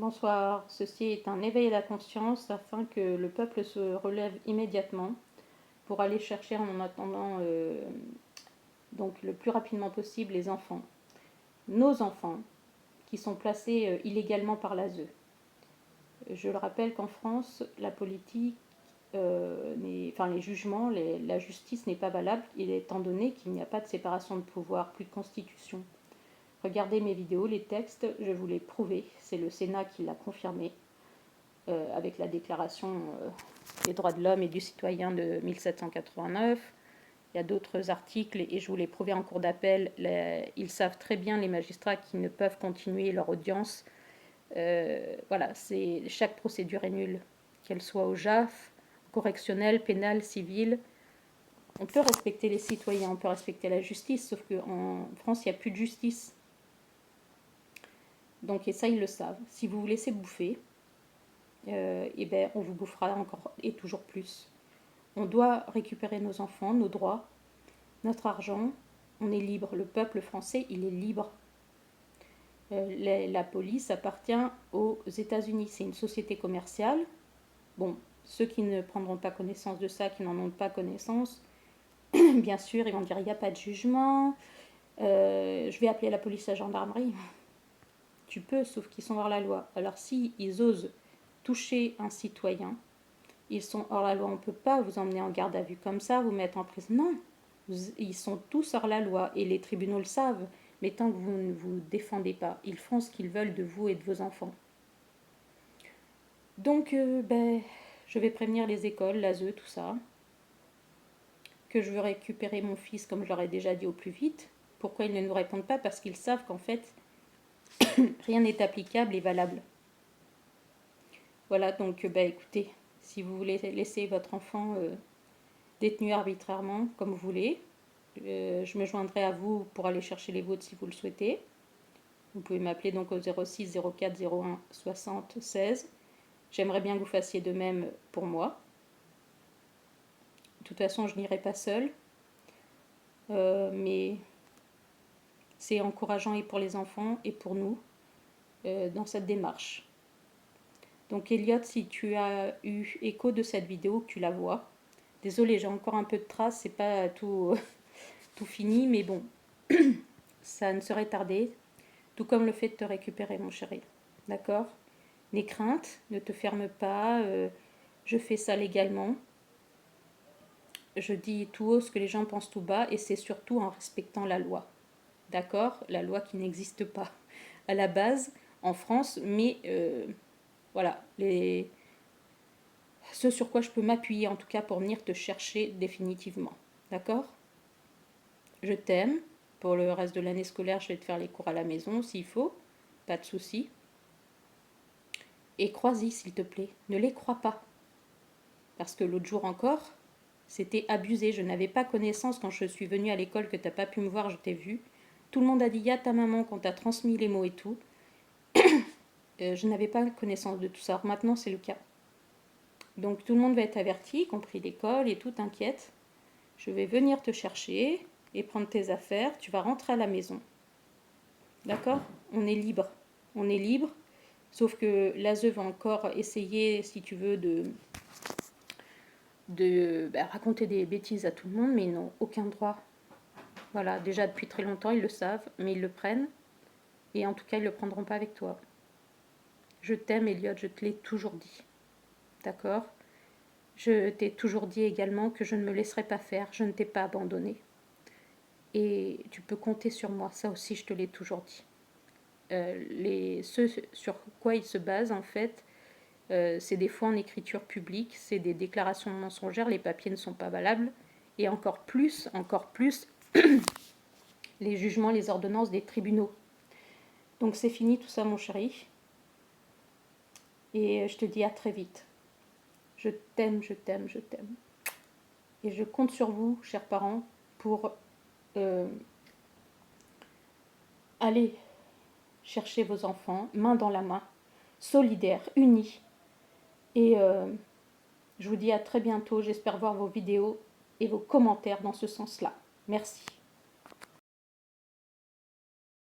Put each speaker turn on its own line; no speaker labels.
Bonsoir, ceci est un éveil à la conscience afin que le peuple se relève immédiatement pour aller chercher en attendant donc le plus rapidement possible les enfants. Nos enfants qui sont placés illégalement par l'ASE. Je le rappelle qu'en France, la politique, les jugements, la justice n'est pas valable, étant donné qu'il n'y a pas de séparation de pouvoir, plus de constitution. Regardez mes vidéos, les textes, je vous l'ai prouvé, c'est le Sénat qui l'a confirmé avec la déclaration des droits de l'homme et du citoyen de 1789. Il y a d'autres articles et je vous l'ai prouvé en cours d'appel, ils savent très bien, les magistrats, qu'ils ne peuvent continuer leur audience. Voilà, chaque procédure est nulle, qu'elle soit au JAF, correctionnel, pénal, civil. On peut respecter les citoyens, on peut respecter la justice, sauf qu'en France, il n'y a plus de justice. Donc, et ça, ils le savent. Si vous vous laissez bouffer, on vous bouffera encore et toujours plus. On doit récupérer nos enfants, nos droits, notre argent. On est libre. Le peuple français, il est libre. La police appartient aux États-Unis. C'est une société commerciale. Bon, ceux qui ne prendront pas connaissance de ça, qui n'en ont pas connaissance, bien sûr, ils vont dire il n'y a pas de jugement. Je vais appeler la police, la gendarmerie. Tu peux, sauf qu'ils sont hors la loi. Alors si ils osent toucher un citoyen, ils sont hors la loi. On ne peut pas vous emmener en garde à vue comme ça, vous mettre en prison. Non, ils sont tous hors la loi et les tribunaux le savent. Mais tant que vous ne vous défendez pas, ils font ce qu'ils veulent de vous et de vos enfants. Donc, je vais prévenir les écoles, l'ASE, tout ça, que je veux récupérer mon fils, comme je leur ai déjà dit, au plus vite. Pourquoi ils ne nous répondent pas? Parce qu'ils savent qu'en fait, rien n'est applicable et valable. Voilà, donc, écoutez, si vous voulez laisser votre enfant détenu arbitrairement, comme vous voulez, je me joindrai à vous pour aller chercher les vôtres si vous le souhaitez. Vous pouvez m'appeler donc au 06 04 01 60 16. J'aimerais bien que vous fassiez de même pour moi. De toute façon, je n'irai pas seule. Mais c'est encourageant et pour les enfants et pour nous dans cette démarche. Donc Elliot, si tu as eu écho de cette vidéo, que tu la vois, désolée, j'ai encore un peu de traces, c'est pas tout, tout fini, mais bon, ça ne serait tardé, tout comme le fait de te récupérer, mon chéri. D'accord? N'aie crainte, ne te ferme pas, je fais ça légalement. Je dis tout haut ce que les gens pensent tout bas, et c'est surtout en respectant la loi. D'accord? La loi qui n'existe pas à la base en France, mais voilà, ce sur quoi je peux m'appuyer en tout cas pour venir te chercher définitivement. D'accord? Je t'aime. Pour le reste de l'année scolaire, je vais te faire les cours à la maison s'il faut. Pas de souci. Et crois-y, s'il te plaît. Ne les crois pas. Parce que l'autre jour encore, c'était abusé. Je n'avais pas connaissance quand je suis venue à l'école que tu n'as pas pu me voir, je t'ai vu. Tout le monde a dit, il y a ta maman qu'on t'a transmis les mots et tout. Je n'avais pas connaissance de tout ça. Alors maintenant, c'est le cas. Donc tout le monde va être averti, y compris l'école et tout, t'inquiète. Je vais venir te chercher et prendre tes affaires. Tu vas rentrer à la maison. D'accord? On est libre. On est libre. Sauf que l'ASE va encore essayer, si tu veux, de raconter des bêtises à tout le monde, mais ils n'ont aucun droit. Voilà, déjà depuis très longtemps, ils le savent, mais ils le prennent. Et en tout cas, ils ne le prendront pas avec toi. Je t'aime, Elliot, je te l'ai toujours dit. D'accord? Je t'ai toujours dit également que je ne me laisserai pas faire, je ne t'ai pas abandonné. Et tu peux compter sur moi, ça aussi je te l'ai toujours dit. Ce sur quoi ils se basent en fait, c'est des fois en écriture publique, c'est des déclarations mensongères, les papiers ne sont pas valables. Et encore plus, les jugements, les ordonnances des tribunaux. Donc c'est fini tout ça mon chéri. Et je te dis à très vite. Je t'aime, je t'aime, je t'aime. Et je compte sur vous, chers parents, pour aller chercher vos enfants, main dans la main, solidaires, unis. Et je vous dis à très bientôt. J'espère voir vos vidéos et vos commentaires dans ce sens-là. Merci.